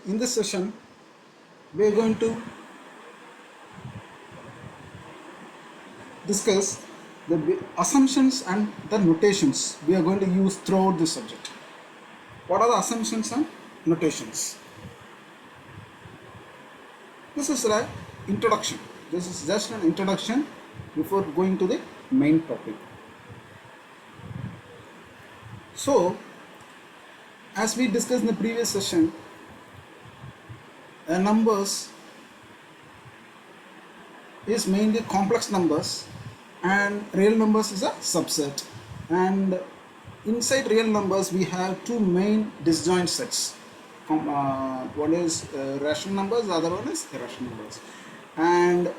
In this session, we are going to discuss the assumptions and the notations we are going to use throughout this subject. What are the assumptions and notations? This is an introduction. This is just an introduction before going to the main topic. So, as we discussed in the previous session, numbers is mainly complex numbers and real numbers is a subset, and inside real numbers we have two main disjoint sets. One is rational numbers, the other one is irrational numbers, and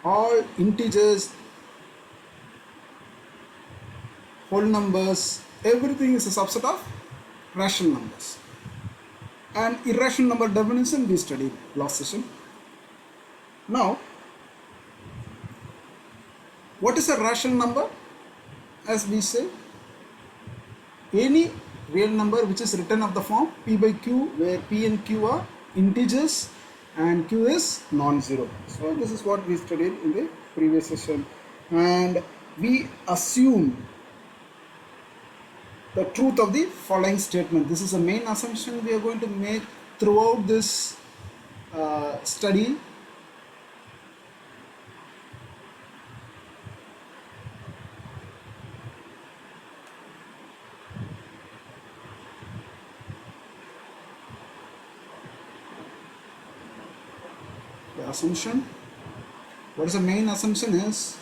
all integers, whole numbers, everything is a subset of rational numbers. And irrational number definition we studied last session. Now, what is a rational number? As we say, any real number which is written of the form p by q, where p and q are integers and q is non-zero. So this is what we studied in the previous session, and we assume the truth of the following statement. This is the main assumption we are going to make throughout this study. The assumption, what is the main assumption is,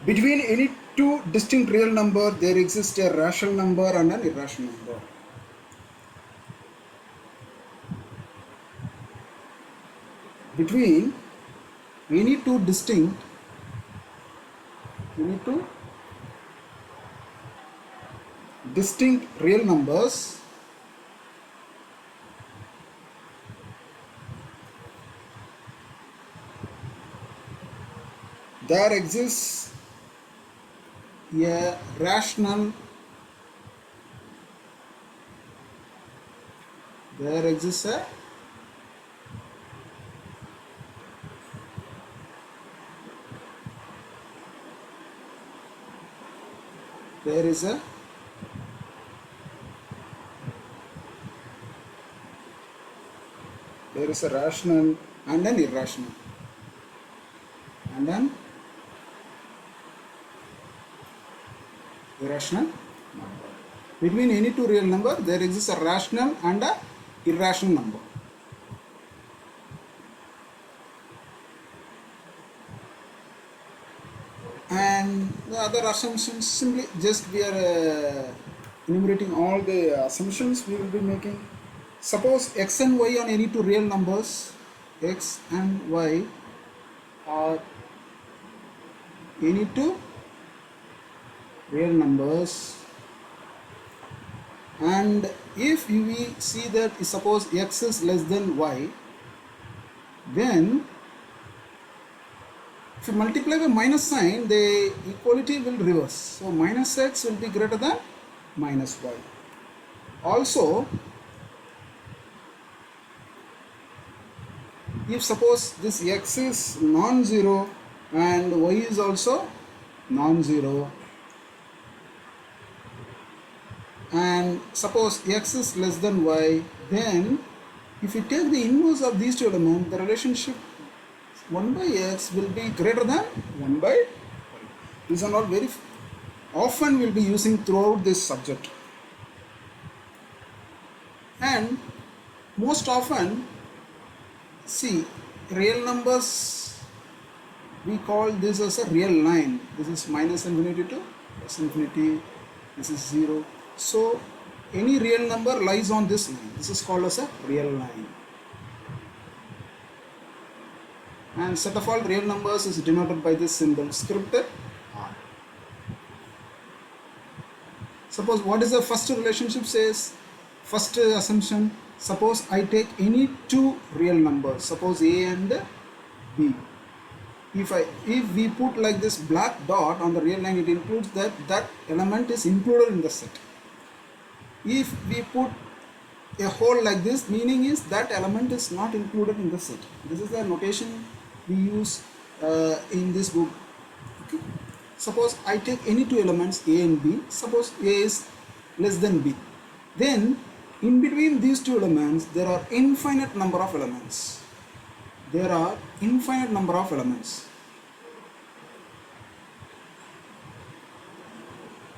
between any two distinct real number there exists a rational number and an irrational number. Between any two distinct real numbers there exists a rational there exists a there is a rational and an irrational, and an irrational number. Between any two real number there exists a rational and a irrational number. And the other assumptions, simply just we are enumerating all the assumptions we will be making. Suppose x and y on any two real numbers, x and y are any two real numbers, and if we see that suppose x is less than y, then if you multiply by minus sign, the equality will reverse. So minus x will be greater than minus y. Also, if suppose this x is non-zero and y is also non-zero, and suppose x is less than y, then if you take the inverse of these two elements, the relationship 1 by x will be greater than 1 by y. These are all very often we will be using throughout this subject. And most often, see, real numbers, we call this as a real line. This is minus infinity to plus infinity, this is 0. So any real number lies on this line. This is called as a real line. And set of all real numbers is denoted by this symbol script R. Suppose what is the first relationship says? First assumption, suppose I take any two real numbers, suppose A and B. If we put like this black dot on the real line, it includes that element is included in the set. If we put a whole like this, meaning is that element is not included in the set. This is the notation we use in this book. Okay. Suppose I take any two elements A and B. Suppose A is less than B. Then in between these two elements there are infinite number of elements. There are infinite number of elements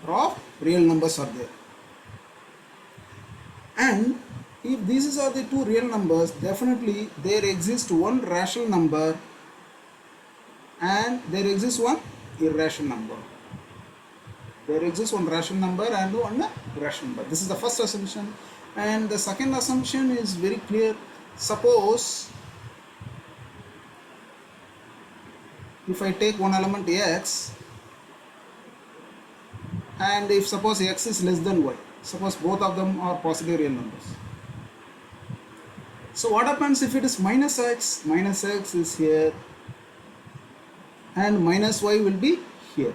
of real numbers are there. And if these are the two real numbers, definitely there exists one rational number and there exists one irrational number. There exists one rational number and one irrational number. This is the first assumption. And the second assumption is very clear. Suppose if I take one element x, and if suppose x is less than y, suppose both of them are positive real numbers. So what happens if it is minus x? Minus x is here and minus y will be here.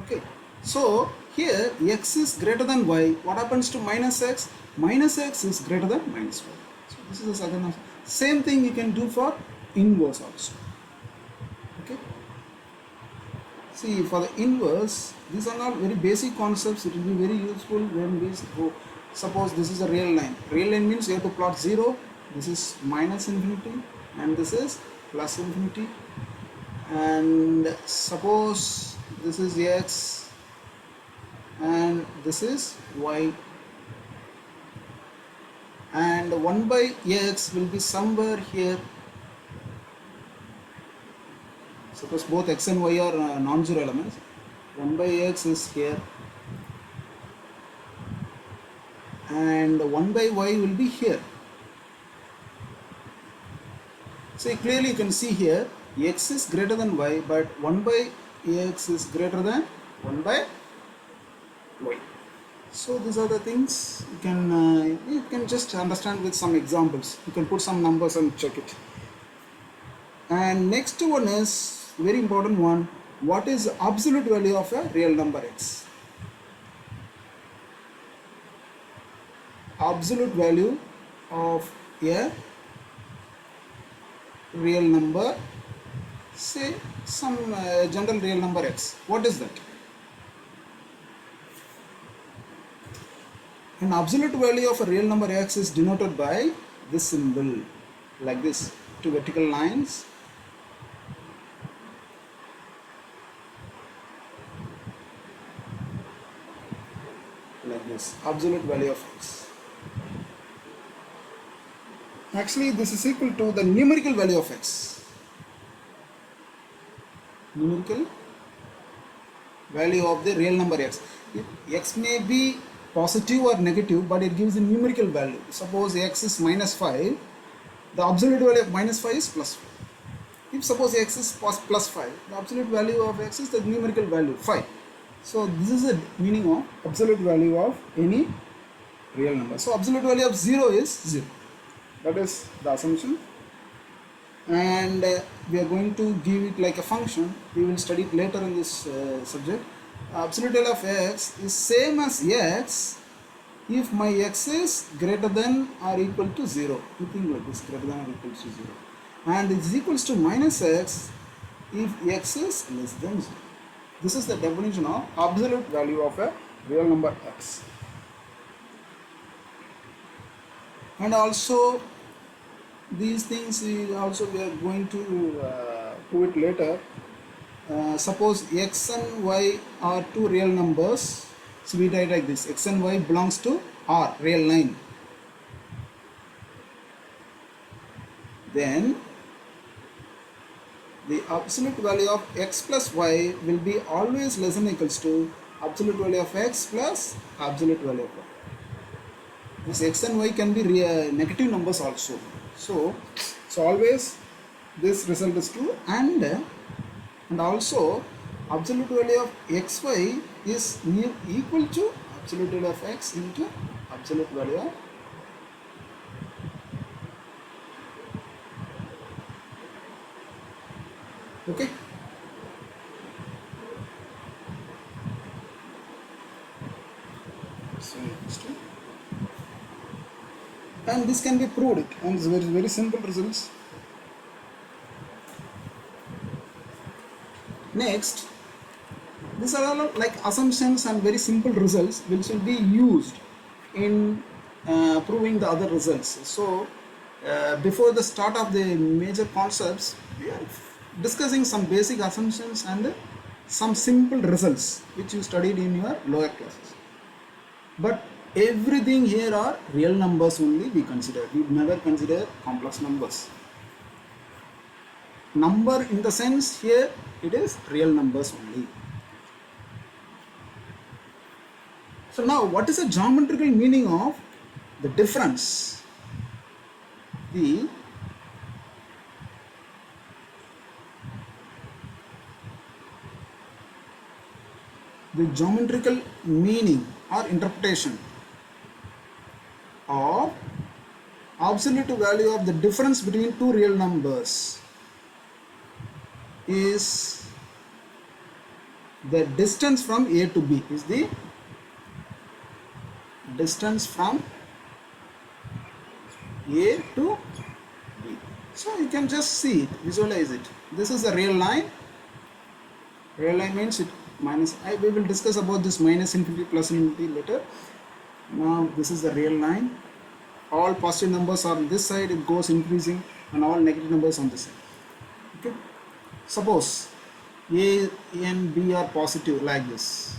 Okay. So here x is greater than y. What happens to minus x? Minus x is greater than minus y. So this is the second option. Same thing you can do for inverse also. Okay. See, for the inverse, these are not very basic concepts. It will be very useful when we go. Suppose this is a real line. Real line means you have to plot 0. This is minus infinity and this is plus infinity. And suppose this is x and this is y. And 1 by x will be somewhere here. Suppose both x and y are non-zero elements. 1 by x is here and 1 by y will be here. So clearly you can see here x is greater than y, but 1 by x is greater than 1 by y. So these are the things you can just understand with some examples. You can put some numbers and check it. And next one is very important one. What is the absolute value of a real number x? Absolute value of a real number, say some general real number x. What is that? An absolute value of a real number x is denoted by this symbol, like this, two vertical lines. Like this, absolute value of x. Actually, this is equal to the numerical value of x. Numerical value of the real number x. X may be positive or negative, but it gives a numerical value. Suppose x is minus 5, the absolute value of minus 5 is plus 5. If suppose x is plus 5, the absolute value of x is the numerical value 5. So this is the meaning of absolute value of any real number. So absolute value of 0 is 0. That is the assumption. And we are going to give it like a function. We will study it later in this subject. Absolute value of x is same as x if my x is greater than or equal to 0. You think like this, greater than or equal to 0. And it is equals to minus x if x is less than 0. This is the definition of absolute value of a real number x. And also these things we are going to do it later. Suppose x and y are two real numbers. So we write like this: x and y belongs to R, real line. Then the absolute value of x plus y will be always less than or equals to absolute value of x plus absolute value of y. This x and y can be negative numbers also. So always this result is true, and also absolute value of xy is equal to absolute value of x into absolute value of okay. So next one. and this can be proved and it's very, very simple results. Next, these are all like assumptions and very simple results which will be used in proving the other results. So before the start of the major concepts, we are discussing some basic assumptions and some simple results which you studied in your lower classes. But everything here are real numbers only we consider. We never consider complex numbers. Number in the sense here it is real numbers only. So now what is the geometrical meaning of the difference? The geometrical meaning or interpretation of absolute value of the difference between two real numbers is the distance from A to B, is the distance from A to B. So you can just see it, visualize it. This is a real line. Real line means it minus I. We will discuss about this minus infinity plus infinity later. Now this is the real line. All positive numbers are on this side, it goes increasing, and all negative numbers on this side. Okay. Suppose A and B are positive like this.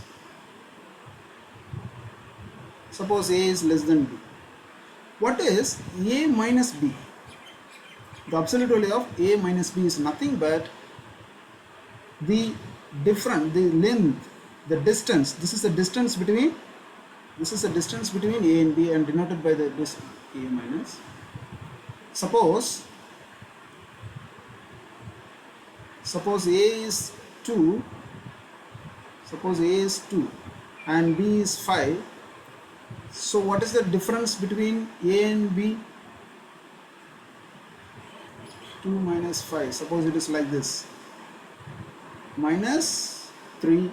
Suppose A is less than B. What is A minus B? The absolute value of A minus B is nothing but the difference, the length, the distance. This is the distance between A and B and denoted by this A minus. Suppose A is 2, and B is 5. So what is the difference between A and B? 2 minus 5. Suppose it is like this. Minus 3.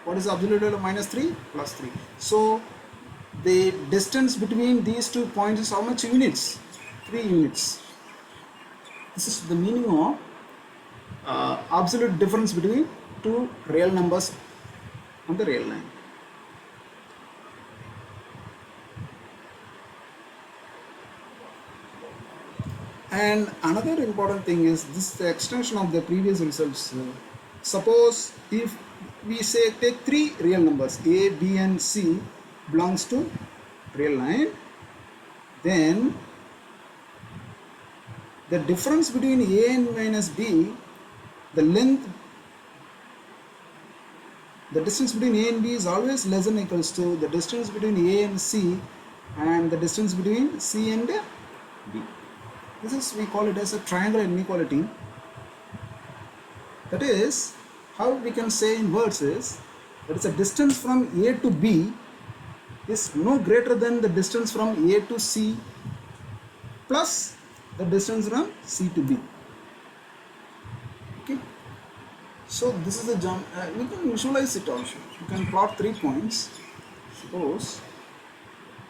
What is the absolute value of minus 3? Plus 3. So the distance between these 2 points is how much units? 3 units. This is the meaning of absolute difference between two real numbers on the real line. And another important thing is this, the extension of the previous results. Suppose if we say take 3 real numbers A, B and C belongs to real line, then the difference between A and minus B, the length, the distance between A and B is always less than or equals to the distance between A and C and the distance between C and B. This is, we call it as a triangular inequality. That is, how we can say in words is that is a distance from A to B is no greater than the distance from A to C plus the distance from C to B. Okay. So this is the we can visualize it also. You can plot 3 points. Suppose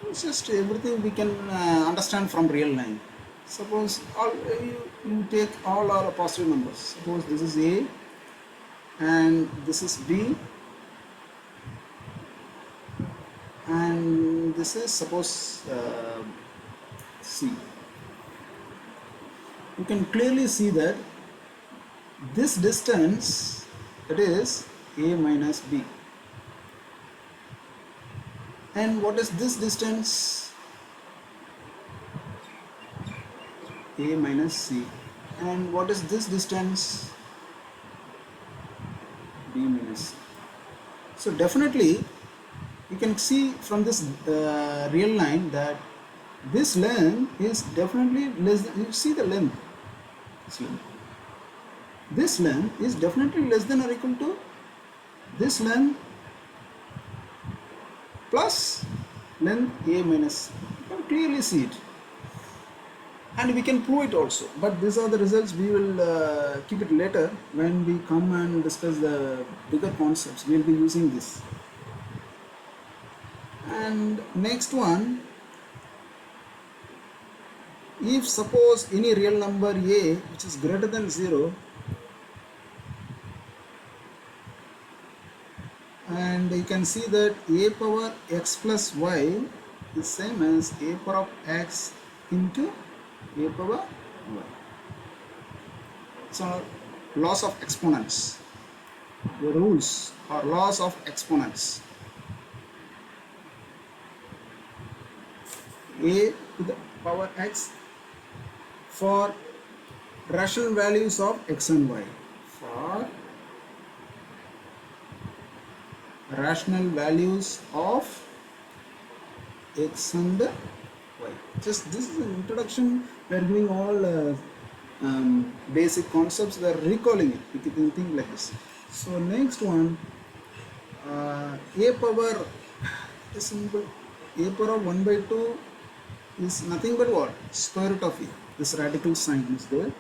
it's just everything we can understand from real line. Suppose you take all our positive numbers. Suppose this is A and this is B and this is suppose C. You can clearly see that this distance, that is A minus B, and what is this distance? A minus C. And what is this distance? B minus C. So definitely you can see from this real line that this length is definitely less than, you see the length, this length is definitely less than or equal to this length plus length A minus C. You can clearly see it. And we can prove it also, but these are the results. We will keep it later when we come and discuss the bigger concepts. We will be using this. And next one, if suppose any real number a which is greater than 0, and you can see that a power x plus y is same as a power of x into a power y. So laws of exponents, the rules or laws of exponents. A to the power x for rational values of x and y. For rational values of x and y. Just this is an introduction. We are giving all basic concepts. We are recalling it. You can think like this. So next one, a power is simple. A power of 1 by 2 is nothing but what? Square root of a. This radical sign is there.